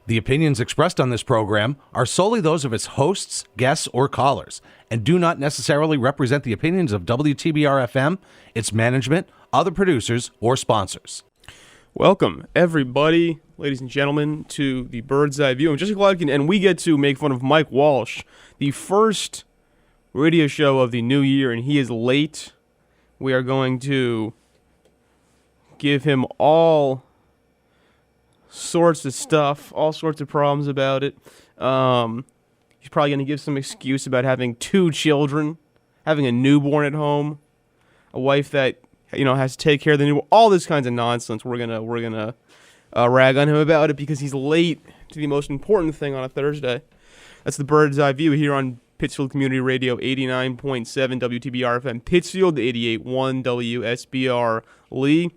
The opinions expressed on this program are solely those of its hosts, guests, or callers, and do not necessarily represent the opinions of WTBR-FM, its management, other producers, or sponsors. Welcome, everybody, ladies and gentlemen, to the Bird's Eye View. I'm Jessica Lodkin, and we get to make fun of Mike Walsh, the first radio show of the new year, and he is late. We are going to give him all sorts of stuff, all sorts of problems about it. He's probably going to give some excuse about having 2 children, having a newborn at home, a wife that has to take care of the newborn, all this kinds of nonsense. We're gonna rag on him about it because he's late to the most important thing on a Thursday. That's the Bird's Eye View here on Pittsfield Community Radio, 89.7 WTBR-FM Pittsfield, 88.1 WSBR Lee.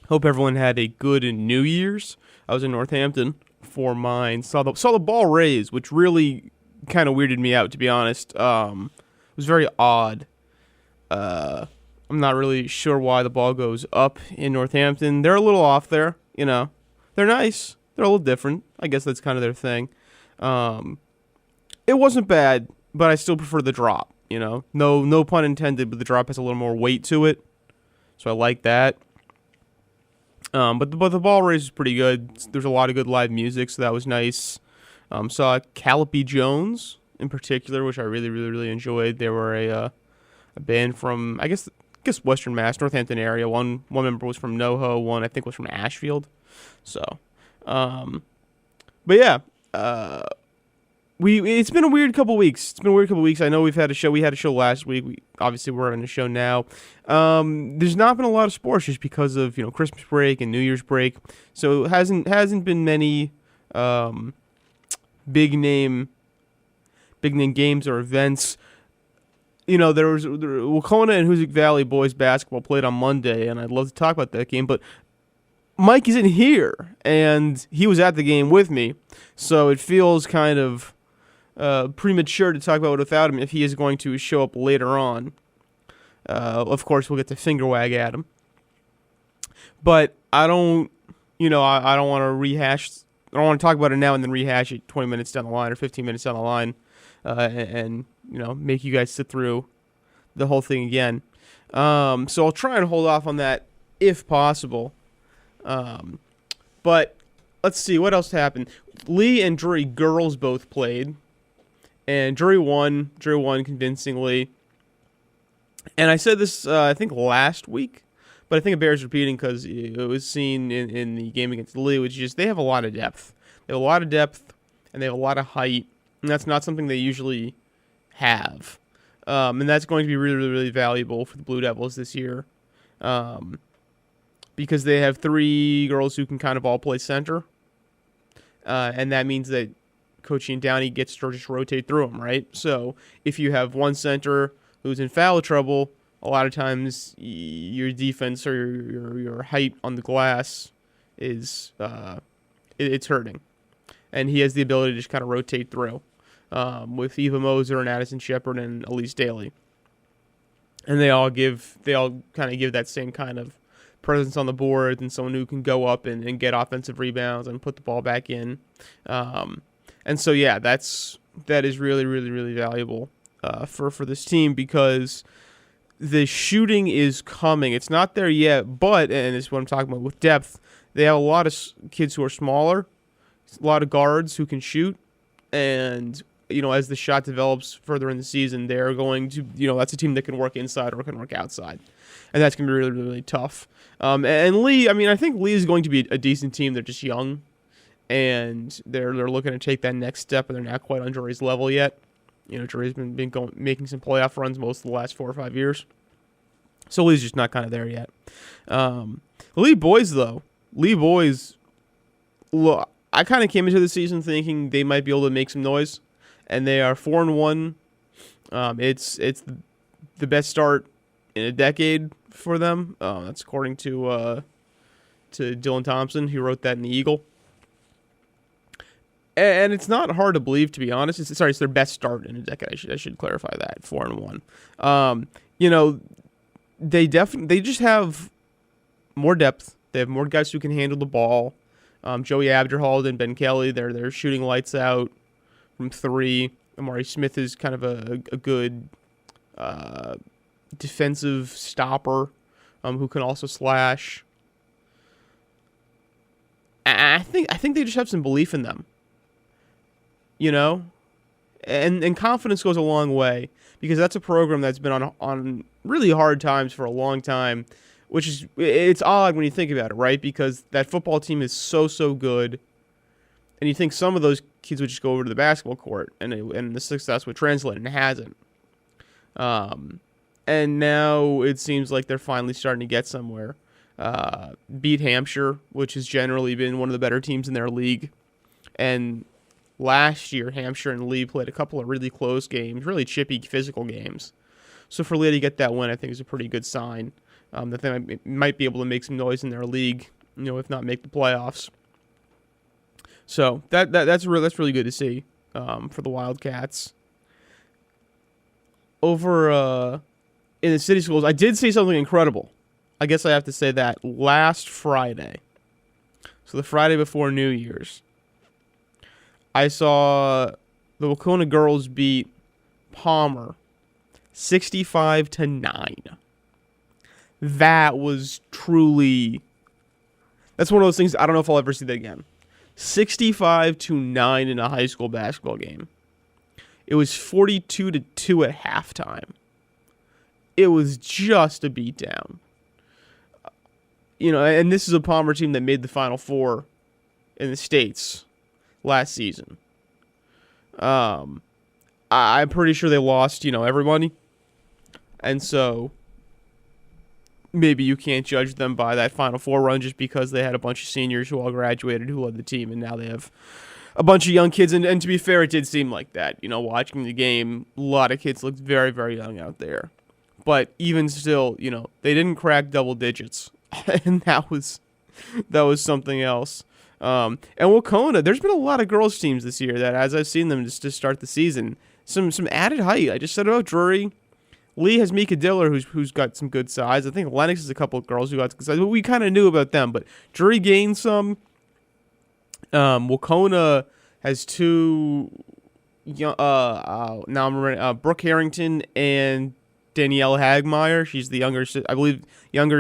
Hope everyone had a good New Year's. I was in Northampton for mine. Saw the ball raise, which really kind of weirded me out, to be honest. It was very odd. I'm not really sure why the ball goes up in Northampton. They're a little off there, They're nice. They're a little different. I guess that's kind of their thing. It wasn't bad, but I still prefer the drop, No pun intended, but the drop has a little more weight to it. So I like that. But the ball race is pretty good. There's a lot of good live music, so that was nice. Saw Callipy Jones in particular, which I really, really, really enjoyed. They were a band from I guess Western Mass, Northampton area. One member was from NoHo, one I think was from Ashfield. So, but yeah, it's been a weird couple weeks. I know we've had a show. We had a show last week. We're on a show now. There's not been a lot of sports just because of Christmas break and New Year's break. So it hasn't been many big name games or events. There was Wacona and Hoosick Valley boys basketball played on Monday, and I'd love to talk about that game, but Mike isn't here, and he was at the game with me, so it feels kind of premature to talk about it without him if he is going to show up later on. Of course, we'll get to finger wag at him. But I don't want to rehash. I don't want to talk about it now and then rehash it 20 minutes down the line or 15 minutes down the line, and make you guys sit through the whole thing again. So I'll try and hold off on that if possible. But let's see what else happened. Lee and Drury girls both played. And Drury won convincingly. And I said this, I think, last week, but I think it bears repeating because it was seen in the game against Lee, which is just they have a lot of depth. They have a lot of depth, and they have a lot of height, and that's not something they usually have. And that's going to be really, really, really valuable for the Blue Devils this year because they have 3 girls who can kind of all play center, and that means that Coach Ian Downey gets to just rotate through them, right? So if you have one center who's in foul trouble, a lot of times your defense or your height on the glass is it's hurting, and he has the ability to just kind of rotate through with Eva Moser and Addison Shepard and Elise Daly, and they all kind of give that same kind of presence on the board and someone who can go up and get offensive rebounds and put the ball back in. And so, yeah, that is really, really, really valuable for this team because the shooting is coming. It's not there yet, but, and this is what I'm talking about with depth, they have a lot of kids who are smaller, a lot of guards who can shoot, and, as the shot develops further in the season, they're going to, that's a team that can work inside or can work outside. And that's going to be really, really, really tough. And Lee, I think Lee is going to be a decent team. They're just young. And they're looking to take that next step, and they're not quite on Drury's level yet. Drury's been making some playoff runs most of the last 4 or 5 years. So Lee's just not kind of there yet. Lee boys, though. Look, I kind of came into the season thinking they might be able to make some noise, and they are 4-1. It's the best start in a decade for them. That's according to Dylan Thompson, who wrote that in the Eagle. And it's not hard to believe, to be honest. It's their best start in a decade. I should clarify that. 4-1. They just have more depth. They have more guys who can handle the ball. Joey Abderhalden and Ben Kelly, they're shooting lights out from 3. Amari Smith is kind of a good defensive stopper who can also slash. I think they just have some belief in them, and confidence goes a long way, because that's a program that's been on really hard times for a long time, which it's odd when you think about it, right? Because that football team is so good, and you think some of those kids would just go over to the basketball court and the success would translate, and it hasn't. And now it seems like they're finally starting to get somewhere. Beat Hampshire, which has generally been one of the better teams in their league. And last year, Hampshire and Lee played a couple of really close games, really chippy physical games. So for Lee to get that win, I think is a pretty good sign that they might be able to make some noise in their league, if not make the playoffs. So that's really good to see for the Wildcats. Over in the city schools, I did see something incredible. I guess I have to say that last Friday, so the Friday before New Year's, I saw the Wacona girls beat Palmer 65-9. That was truly, that's one of those things, I don't know if I'll ever see that again. 65-9 in a high school basketball game. It was 42-2 at halftime. It was just a beatdown. And this is a Palmer team that made the Final Four in the States last season. I'm pretty sure they lost, everybody. And so maybe you can't judge them by that Final Four run just because they had a bunch of seniors who all graduated who led the team, and now they have a bunch of young kids. And to be fair, it did seem like that. Watching the game, a lot of kids looked very, very young out there. But even still, they didn't crack double digits. And that was something else. And Wacona, there's been a lot of girls teams this year that, as I've seen them just to start the season, some added height. I just said about Drury. Lee has Mika Diller, who's got some good size. I think Lennox has a couple of girls who got good size. But we kind of knew about them, but Drury gained some. Wacona has 2 young, now I'm remembering, Brooke Harrington and Danielle Hagmeyer. She's the younger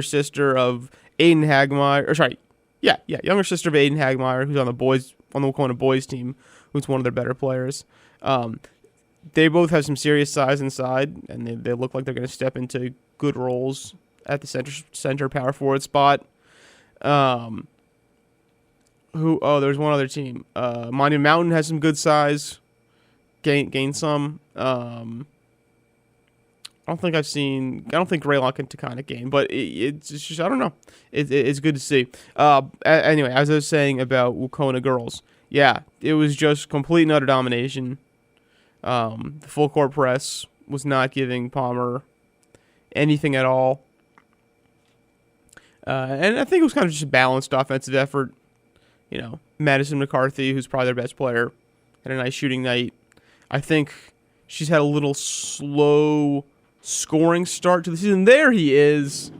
sister of Aiden Hagmeyer. Or sorry, younger sister of Aiden Hagmeyer, who's on the Wacona boys team, who's one of their better players. They both have some serious size inside, and they look like they're going to step into good roles at the center power forward spot. There's one other team. Monument Mountain has some good size. Gained some. I don't think Greylock and Taconic gain, but it's just, I don't know. It's good to see. Anyway, as I was saying about Wacona girls, it was just complete and utter domination. The full court press was not giving Palmer anything at all. And I think it was kind of just a balanced offensive effort. Madison McCarthy, who's probably their best player, had a nice shooting night. I think she's had a little slow scoring start to the season. There he is.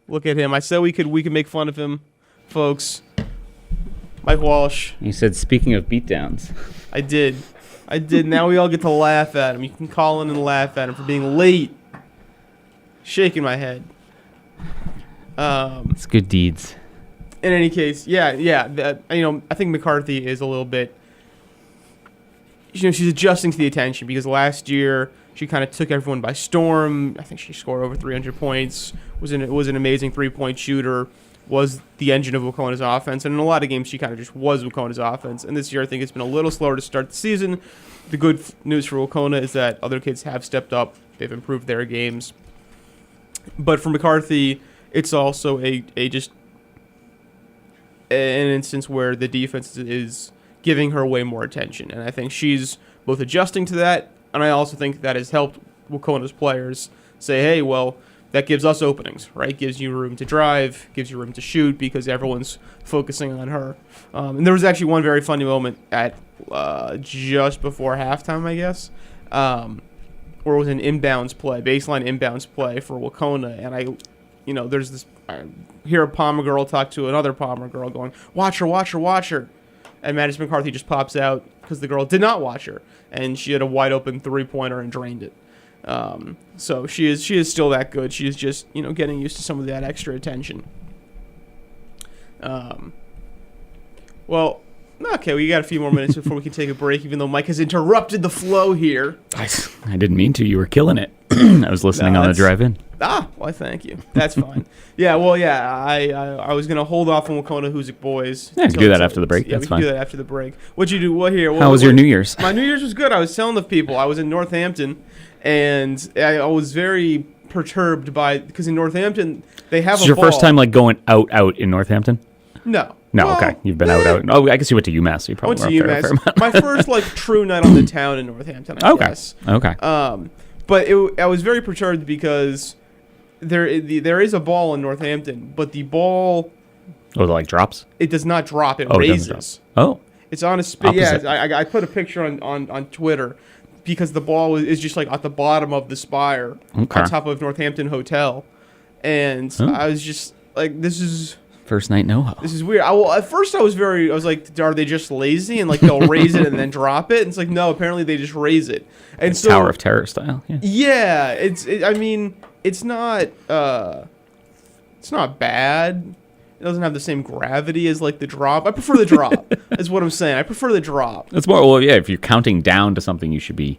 Look at him. I said we could make fun of him, folks. Mike Walsh. You said, speaking of beatdowns. I did. Now we all get to laugh at him. You can call in and laugh at him for being late. Shaking my head. It's good deeds. In any case, I think McCarthy is a little bit, she's adjusting to the attention, because last year she kind of took everyone by storm. I think she scored over 300 points, was an amazing three-point shooter, was the engine of Wacona's offense, and in a lot of games she kind of just was Wacona's offense. And this year I think it's been a little slower to start the season. The good news for Wacona is that other kids have stepped up. They've improved their games. But for McCarthy, it's also an instance where the defense is giving her way more attention. And I think she's both adjusting to that, and I also think that has helped Wacona's players say, hey, well, that gives us openings, right? Gives you room to drive, gives you room to shoot, because everyone's focusing on her. And there was actually one very funny moment at just before halftime, I guess, where it was an baseline inbounds play for Wacona, and there's this. I hear a Palmer girl talk to another Palmer girl going, "Watch her, watch her, watch her," and Madison McCarthy just pops out because the girl did not watch her, and she had a wide open 3-pointer and drained it. So she is still that good. She is just getting used to some of that extra attention. Well, okay, we got a few more minutes before we can take a break, even though Mike has interrupted the flow here. I didn't mean to. You were killing it. I was listening on the drive in. Well, thank you. That's fine. I was going to hold off on Wacona Hoosick Boys. Yeah, we can do that after the break. Yeah, That's we fine. can do that after the break. What'd you do? How was your New Year's? My New Year's was good. I was telling the people. I was in Northampton, and I was very perturbed because in Northampton, they have a ball. Is your first time going out in Northampton? No. No, okay. You've been out. Oh, I guess you went to UMass. So you probably I went to UMass. My first true night on the town in Northampton, I guess. Okay. But I was very perturbed because there is a ball in Northampton, but the ball... Oh, it drops? It does not drop. It raises. Drop. Oh. It's on a spin. Yeah, I put a picture on Twitter because the ball is just at the bottom of the spire on top of Northampton Hotel. And I was just this is... First night know-how. This is weird. At first I was like, are they just lazy and they'll raise it and then drop it? And it's no, apparently they just raise it. And so Tower of Terror style. Yeah, it's not bad. It doesn't have the same gravity as the drop. I prefer the drop. Is what I'm saying. I prefer the drop. It's more if you're counting down to something, you should be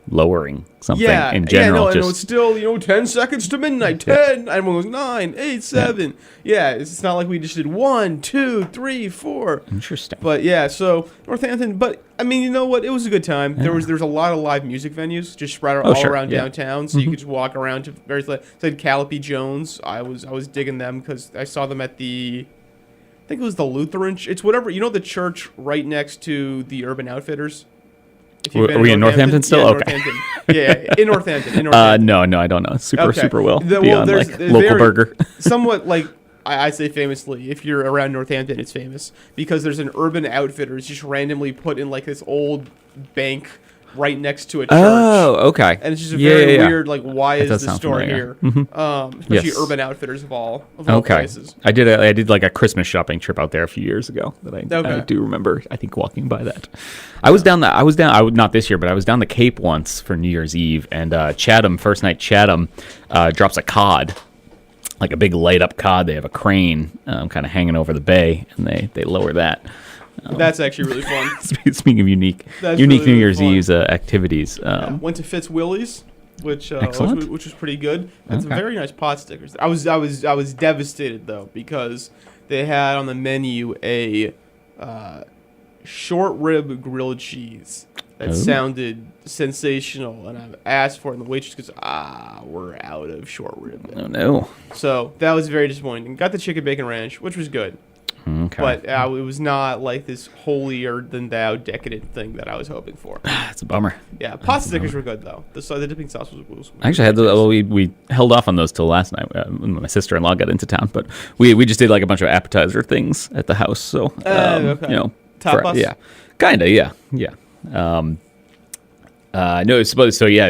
lowering something in general. It's still 10 seconds to midnight. 10. Everyone goes 9, 8, 7. Yeah, it's not like we just did 1, 2, 3, 4. Interesting. But so Northampton. But you know what? It was a good time. Yeah. There's a lot of live music venues just spread all around downtown, so you could just walk around to various. Said Calliope Jones. I was digging them because I saw them at I think it was the Lutheran. It's whatever the church right next to the Urban Outfitters. Are we in Northampton still? Yeah, okay. Northampton. Yeah, in Northampton. No, I don't know. Super well. Beyond local burger. Somewhat I say famously, if you're around Northampton, it's famous because there's an Urban Outfitters just randomly put in this old bank right next to a church. Oh, okay. And it's just a very weird, why is the store familiar. here? Mm-hmm. Especially Urban Outfitters of all places. I did a Christmas shopping trip out there a few years ago that I do remember. I think walking by that. I was down not this year, but I was down the Cape once for New Year's Eve, and first night Chatham drops a cod. A big light up cod. They have a crane kind of hanging over the bay, and they lower that. That's actually really fun. Speaking of unique really, New Year's Eve's activities, went to Fitzwilly's, which was pretty good. That's some very nice pot stickers. I was devastated though because they had on the menu a short rib grilled cheese that sounded sensational, and I asked for it, and the waitress goes, we're out of short rib. Oh no! So that was very disappointing. Got the chicken bacon ranch, which was good. Okay. But it was not this holier than thou decadent thing that I was hoping for. That's a bummer. Yeah, pot stickers were good though. The dipping sauce was I actually had we held off on those till last night when my sister-in-law got into town, but we just did a bunch of appetizer things at the house. So tapas.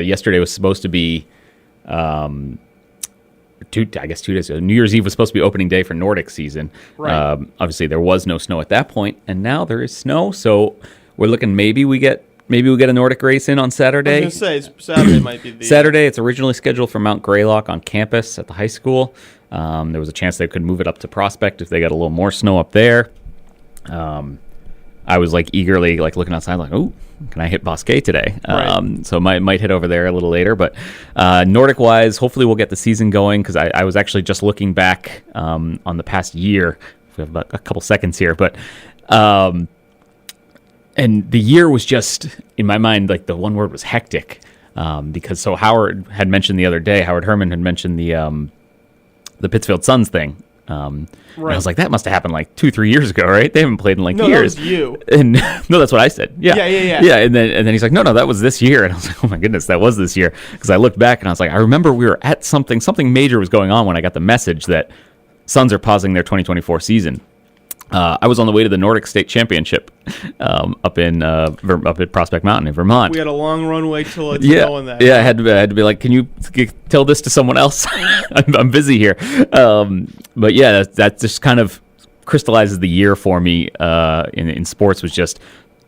Yesterday was supposed to be. 2 days ago. New Year's Eve was supposed to be opening day for Nordic season. Right. Obviously, there was no snow at that point, and now there is snow. So we're looking. Maybe we get a Nordic race in on Saturday. I was going to say Saturday might be the Saturday. It's originally scheduled for Mount Greylock on campus at the high school. There was a chance they could move it up to Prospect if they got a little more snow up there. I was eagerly looking outside, ooh, can I hit Bosquet today? Right. So might head over there a little later. But Nordic wise, hopefully we'll get the season going because I was actually just looking back on the past year. We have about a couple seconds here, but and the year was just in my mind the one word was hectic because Howard had mentioned the other day. Howard Herman had mentioned the Pittsfield Suns thing. Right. I was that must have happened 2-3 years ago, right? They haven't played in years. No, that was you. And no, that's what I said. Yeah. Yeah. And then he's no, that was this year. And I was oh my goodness, that was this year. Because I looked back and I was I remember we were at something major was going on when I got the message that Suns are pausing their 2024 season. I was on the way to the Nordic State Championship up at Prospect Mountain in Vermont. We had a long runway till going that. Yeah, I had to be like, can you tell this to someone else? I'm busy here. But yeah, that just kind of crystallizes the year for me in sports. Was just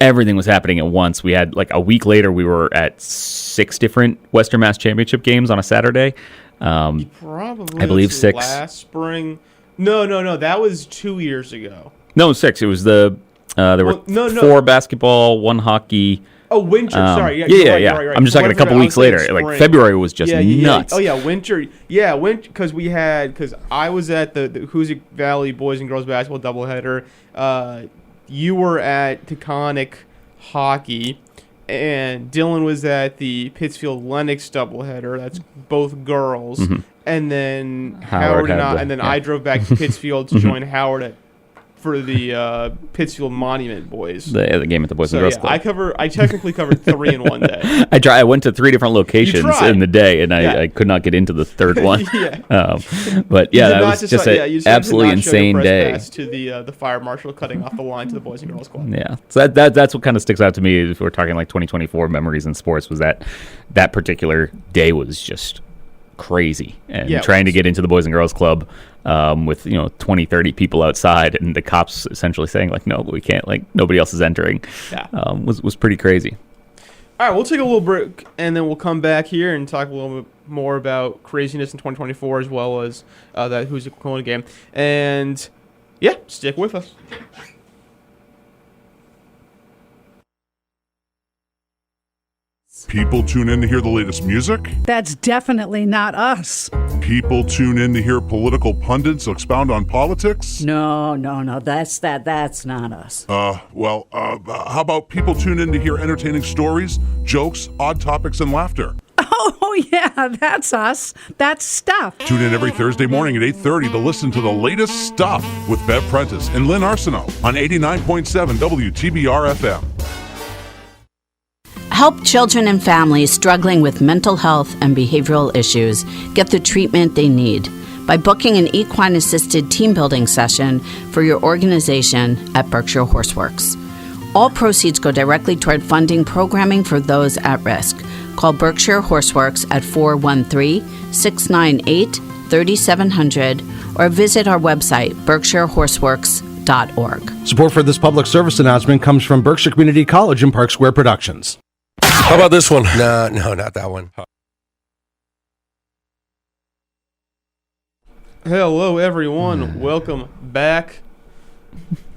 everything was happening at once. We had like a week later, we were at 6 different Western Mass Championship games on a Saturday. Probably, I believe 6 last spring. No. That was 2 years ago. No, 6. It was there were 4 basketball, 1 hockey. Oh, winter. Sorry. Yeah. Right. I'm just talking a couple weeks later. Like February was just nuts. Oh yeah, winter. Yeah, winter because I was at the Hoosick Valley boys and girls basketball doubleheader. You were at Taconic hockey, and Dylan was at the Pittsfield Lennox doubleheader. That's both girls. Mm-hmm. And then Howard and I drove back to Pittsfield to join Howard for the Pittsfield Monument boys. The game at the Boys and Girls Club. I technically covered 3 in one day. I went to 3 different locations in the day, and I could not get into the third one. But yeah, that was just an absolutely insane day. To the fire marshal cutting off the line to the Boys and Girls Club. Yeah, so that's what kind of sticks out to me if we're talking like 2024 memories in sports. Was that particular day was just crazy, and trying to get into the Boys and Girls Club with 20, 30 people outside, and the cops essentially saying like, no, we can't, like nobody else is entering. Was pretty crazy. All right, we'll take a little break, and then we'll come back here and talk a little bit more about craziness in 2024 as well as that Hoosick Wacona game. And yeah, stick with us. People tune in to hear the latest music. That's definitely not us. People tune in to hear political pundits expound on politics. No, that's not us. How about people tune in to hear entertaining stories, jokes, odd topics, and laughter? Oh, yeah, that's us. That's Stuff. Tune in every Thursday morning at 8:30 to listen to the latest Stuff with Bev Prentice and Lynn Arsenault on 89.7 WTBR-FM. Help children and families struggling with mental health and behavioral issues get the treatment they need by booking an equine-assisted team building session for your organization at Berkshire Horseworks. All proceeds go directly toward funding programming for those at risk. Call Berkshire Horseworks at 413-698-3700 or visit our website, berkshirehorseworks.org. Support for this public service announcement comes from Berkshire Community College and Park Square Productions. How about this one? No, not that one. Hello, everyone. Welcome back.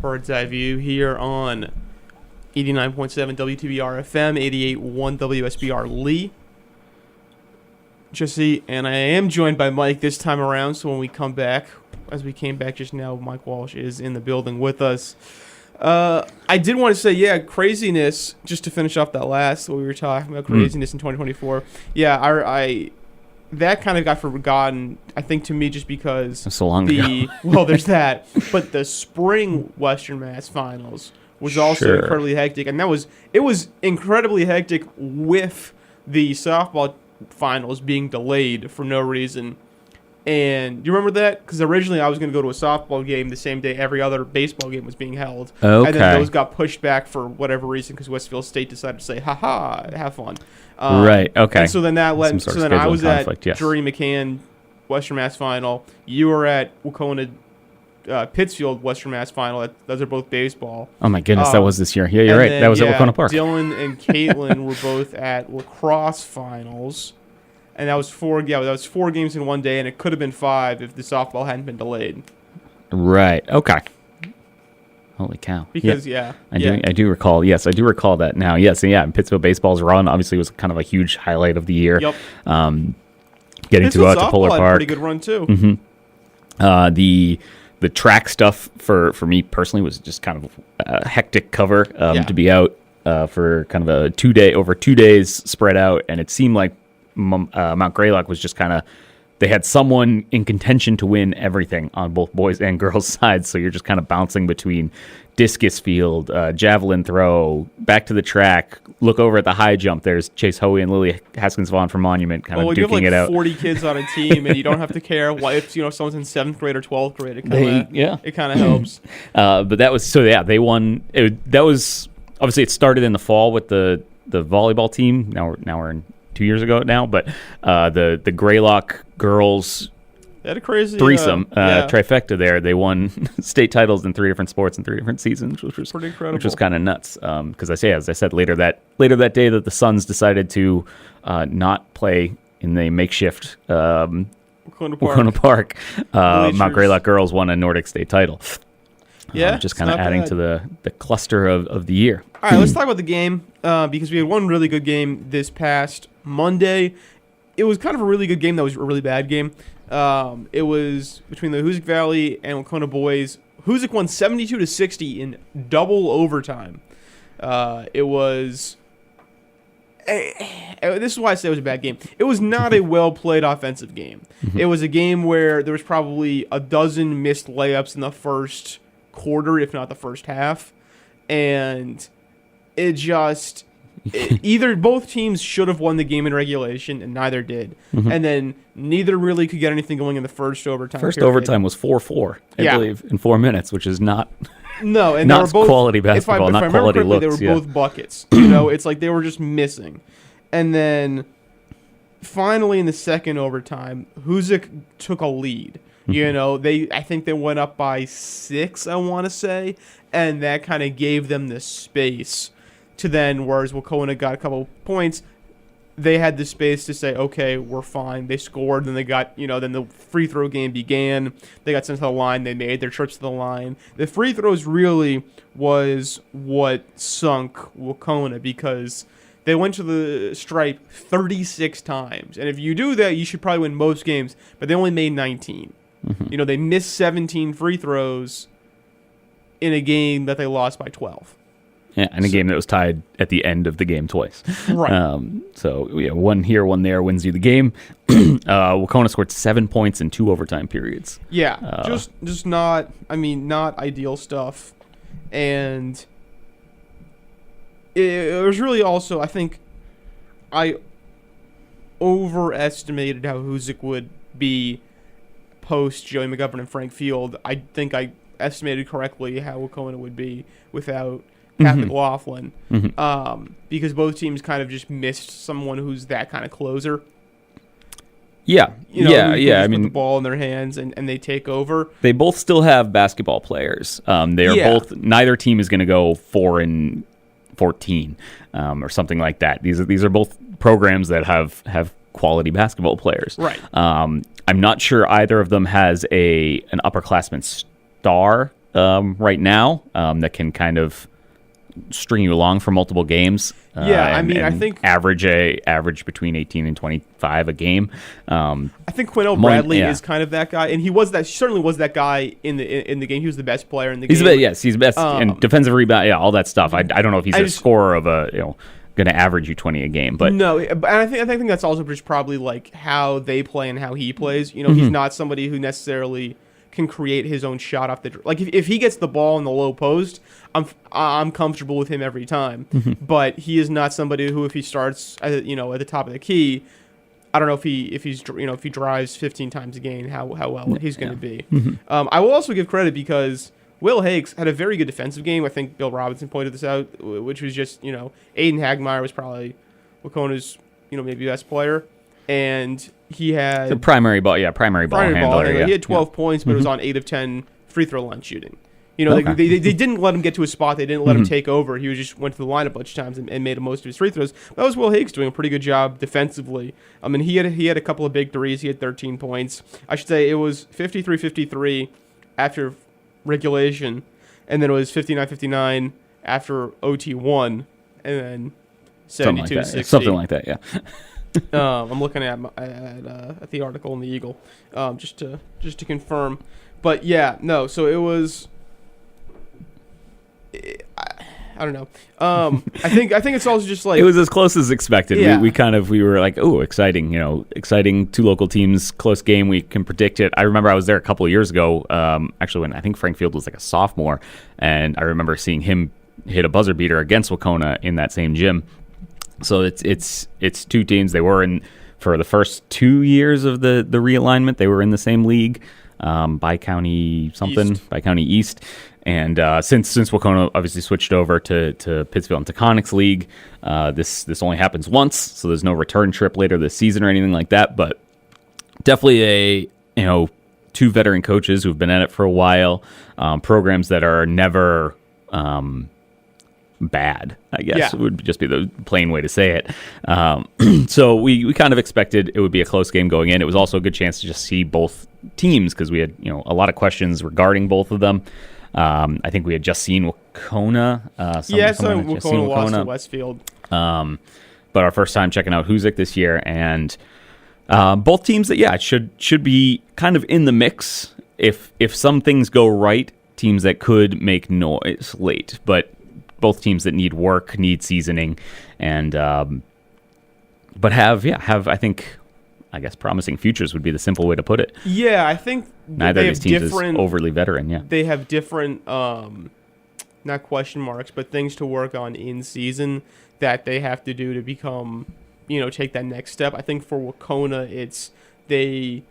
Bird's Eye View here on 89.7 WTBR-FM, 88.1 WSBR Lee. Jesse, and I am joined by Mike this time around, so when we come back, as we came back just now, Mike Walsh is in the building with us. I did want to say, craziness, just to finish off that last, what we were talking about, craziness in 2024. Yeah, I that kind of got forgotten, I think, to me, just because so long ago. Well, there's that, but the spring Western Mass Finals was also incredibly hectic, and it was incredibly hectic with the softball finals being delayed for no reason. And you remember that? Because originally I was going to go to a softball game the same day every other baseball game was being held. Okay. And then those got pushed back for whatever reason because Westfield State decided to say, ha, have fun. Right, okay. And so then that led. So then I was conflict, at Drury McCann Western Mass Final. You were at Wacona Pittsfield Western Mass Final. Those are both baseball. Oh my goodness, that was this year. Yeah, you're right. That was at Wacona Park. Dylan and Caitlin were both at lacrosse finals. And that was 4 games in one day, and it could have been 5 if the softball hadn't been delayed. Right. Okay. Holy cow. Because, I do recall. Yes, I do recall that now. Yes, and Pittsfield baseball's run obviously was kind of a huge highlight of the year. Yep. Getting to go out to Polar Park. Had a pretty good run, too. Mm-hmm. The track stuff for me personally was just kind of a hectic cover to be out for kind of a 2 days spread out, and it seemed like Mount Greylock was just kind of they had someone in contention to win everything on both boys and girls sides. So you're just kind of bouncing between discus field, javelin throw, back to the track, look over at the high jump. There's Chase Hoey and Lily Haskins-Vaughn from Monument kind of duking you have like it out. 40 kids on a team, and you don't have to care if someone's in 7th grade or 12th grade. It kind of helps. But that was they won. That was obviously it started in the fall with the volleyball team. Now we're in 2 years ago now, but the Greylock girls. They had a crazy threesome trifecta there. They won state titles in 3 different sports in 3 different seasons, which was pretty incredible. Which was kind of nuts. Because as I said later that day that the Suns decided to not play in the makeshift Wacona Park. Mount Greylock girls won a Nordic state title. Yeah, just kind of adding to the cluster of the year. All right, let's talk about the game because we had one really good game this past Monday. It was kind of a really good game that was a really bad game. It was between the Hoosick Valley and Wacona boys. Hoosick won 72-60 in double overtime. It was. This is why I say it was a bad game. It was not a well-played offensive game. It was a game where there was probably a dozen missed layups in the first quarter, if not the first half, and it just. Either both teams should have won the game in regulation, and neither did. And then neither really could get anything going in the first overtime. Overtime was 4-4, I believe, in 4 minutes, which is not no, and not they were both, quality basketball, if I not quality correctly, looks. They were both buckets. It's like they were just missing. And then finally in the second overtime, Hoosick took a lead. I think they went up by 6, I want to say, and that kind of gave them the space to then, whereas Wacona got a couple points, they had the space to say, okay, we're fine. They scored, then they got, then the free throw game began. They got sent to the line. They made their trips to the line. The free throws really was what sunk Wacona because they went to the stripe 36 times. And if you do that, you should probably win most games, but they only made 19. They missed 17 free throws in a game that they lost by 12. Yeah, and a game that was tied at the end of the game twice. Right. One here, one there wins you the game. Wacona scored 7 points in 2 overtime periods. Yeah, just not ideal stuff. And it was really also, I think, I overestimated how Hoosick would be post Joey McGovern and Frank Field. I think I estimated correctly how Wacona would be without Pat McLaughlin, because both teams kind of just missed someone who's that kind of closer. Yeah, who put the ball in their hands and they take over. They both still have basketball players. They are both. Neither team is going to go 4-14 or something like that. These are both programs that have quality basketball players. Right. I'm not sure either of them has an upperclassman star right now that can kind of string you along for multiple games. I think average between 18 and 25 a game. I think Quinnell Bradley is kind of that guy, and he certainly was that guy in the game. He was the best player in the game. He's best in defensive rebound, all that stuff. I don't know if he's a scorer of going to average you 20 a game, but no. And I think that's also just probably like how they play and how he plays. He's not somebody who necessarily can create his own shot off the like. If he gets the ball in the low post, I'm comfortable with him every time. But he is not somebody who, if he starts at the top of the key, I don't know if he drives 15 times a game, how well he's going to be. I will also give credit because Will Hakes had a very good defensive game. I think Bill Robinson pointed this out, which was just Aiden Hagmeyer was probably Wacona's maybe best player, and he had the primary ball handler. He had 12 points, but it was on 8 of 10 free throw line shooting. They didn't let him get to a spot. They didn't let him take over. He just went to the line a bunch of times and made most of his free throws. That was Will Higgs doing a pretty good job defensively. I mean, he had a couple of big threes. He had 13 points. I should say it was 53-53 after regulation, and then it was 59-59 after OT1, and then 72-60. Something like that, yeah. I'm looking at the article in the Eagle, just to confirm. But yeah, no. So it was. I don't know. I think it's also just like it was as close as expected. Yeah. We were like, oh, exciting, exciting two local teams, close game. We can predict it. I remember I was there a couple of years ago, actually when I think Frank Field was like a sophomore, and I remember seeing him hit a buzzer beater against Wacona in that same gym. So it's two teams. They were in for the first 2 years of the realignment. They were in the same league, Bi-County East. And since Wacona obviously switched over to Pittsfield and Taconics League, this only happens once, so there's no return trip later this season or anything like that. But definitely two veteran coaches who've been at it for a while, programs that are never bad, I guess would just be the plain way to say it. So we kind of expected it would be a close game going in. It was also a good chance to just see both teams because we had a lot of questions regarding both of them. I think we had just seen Wacona. Wacona lost to Westfield. But our first time checking out Hoosick this year, and both teams that should be kind of in the mix if some things go right. Teams that could make noise late, but both teams that need work, need seasoning, and but have I think. I guess promising futures would be the simple way to put it. Yeah, I think neither of these teams is overly veteran. Yeah, they have different, not question marks, but things to work on in season that they have to do to become, take that next step. I think for Wacona, it's they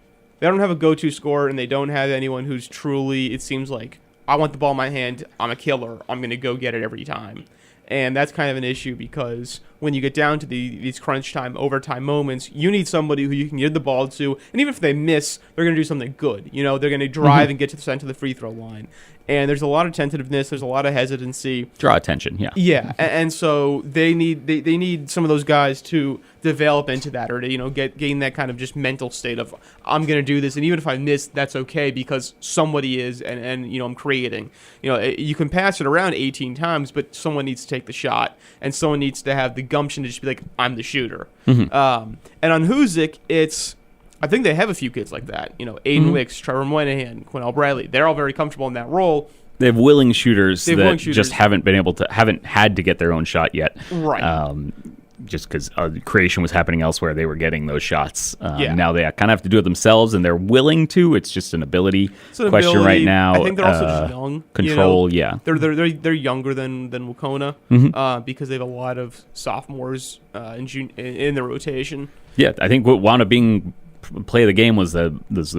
don't have a go-to scorer, and they don't have anyone who's truly. It seems like I want the ball in my hand. I'm a killer. I'm going to go get it every time. And that's kind of an issue because when you get down to these crunch time, overtime moments, you need somebody who you can give the ball to. And even if they miss, they're going to do something good. They're going to drive and get to the center of the free throw line. And there's a lot of tentativeness. There's a lot of hesitancy. Draw attention, yeah. Yeah, and so they need some of those guys to develop into that, or to gain that kind of just mental state of I'm going to do this, and even if I miss, that's okay because somebody is, and I'm creating. You can pass it around 18 times, but someone needs to take the shot, and someone needs to have the gumption to just be like, I'm the shooter. And on Hoosick, I think they have a few kids like that. Aiden Wicks, Trevor Moynihan, Quinnell Bradley. They're all very comfortable in that role. They have willing shooters just haven't had to get their own shot yet. Right. Just because creation was happening elsewhere, they were getting those shots. Now they kind of have to do it themselves, and they're willing to. It's just an ability question right now. I think they're also just young. Control, yeah. They're younger than Wacona because they have a lot of sophomores in the rotation. Yeah, I think what wound up being play of the game was the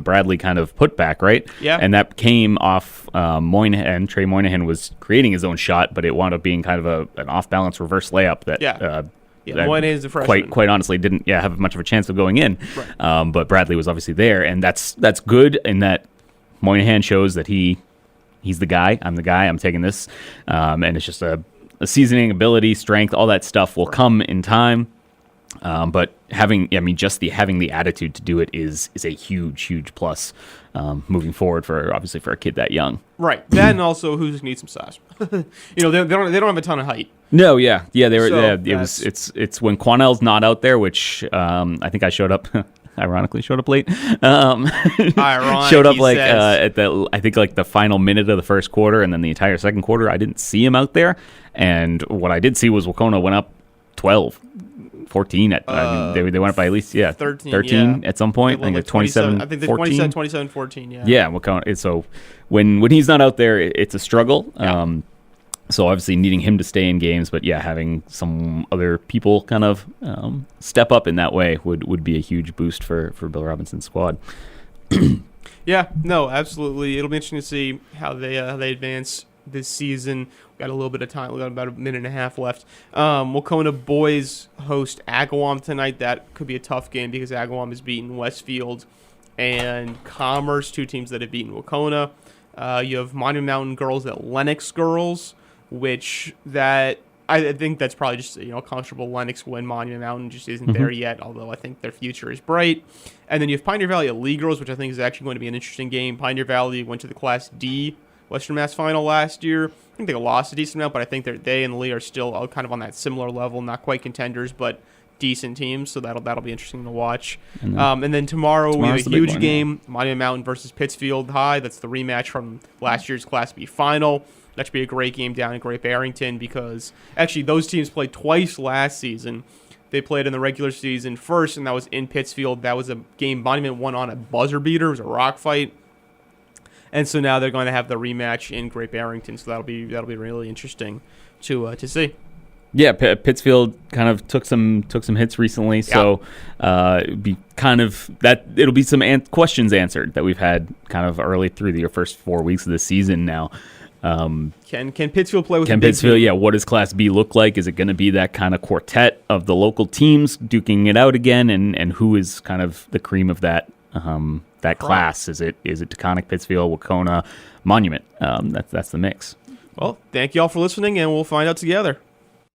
Bradley kind of putback, right? Yeah. And that came off Moynihan. Trey Moynihan was creating his own shot, but it wound up being kind of an off-balance reverse layup that Moynihan's the freshman. Quite honestly didn't have much of a chance of going in. Right. But Bradley was obviously there, and that's good in that Moynihan shows that he's the guy. I'm the guy. I'm taking this. And it's just a seasoning, ability, strength, all that stuff will come in time. But having the attitude to do it is a huge plus moving forward for a kid that young. Right. That and also who needs some size. They don't have a ton of height. No, yeah, they were. It's when Quanell's not out there, which I think I showed up. Ironically, showed up late. Showed up at the final minute of the first quarter, and then the entire second quarter. I didn't see him out there, and what I did see was Wacona went up 12. 14 they went up by at least 13 at some point. I think like 27. I think they 27-14. Yeah. So when he's not out there, it's a struggle. Yeah. So obviously needing him to stay in games, but having some other people kind of step up in that way would be a huge boost for Bill Robinson's squad. Yeah. No. Absolutely. It'll be interesting to see how they advance this season. We've got a little bit of time. We've got about a minute and a half left. Wacona boys host Agawam tonight. That could be a tough game because Agawam has beaten Westfield and Commerce, two teams that have beaten Wacona. You have Monument Mountain girls at Lenox girls, which that I think that's probably just comfortable Lenox win. Monument Mountain just isn't there yet, although I think their future is bright. And then you have Pioneer Valley at Lee girls, which I think is actually going to be an interesting game. Pioneer Valley went to the Class D Western Mass final last year. I think they lost a decent amount, but I think they and Lee are still kind of on that similar level, not quite contenders, but decent teams. So that'll be interesting to watch. And then tomorrow we have a huge game: Monument Mountain versus Pittsfield High. That's the rematch from last year's Class B final. That should be a great game down in Great Barrington because actually those teams played twice last season. They played in the regular season first, and that was in Pittsfield. That was a game Monument won on a buzzer beater. It was a rock fight. And so now they're going to have the rematch in Great Barrington, so that'll be really interesting to see. Yeah, Pittsfield kind of took some hits recently, so it'd be kind of that. It'll be some questions answered that we've had kind of early through the first 4 weeks of the season now. Can Pittsfield play with? Can Pittsfield? Yeah. What does Class B look like? Is it going to be that kind of quartet of the local teams duking it out again? And who is kind of the cream of that class? Is it Taconic, Pittsfield, Wacona, Monument? That's the mix. Well, thank you all for listening, and we'll find out together.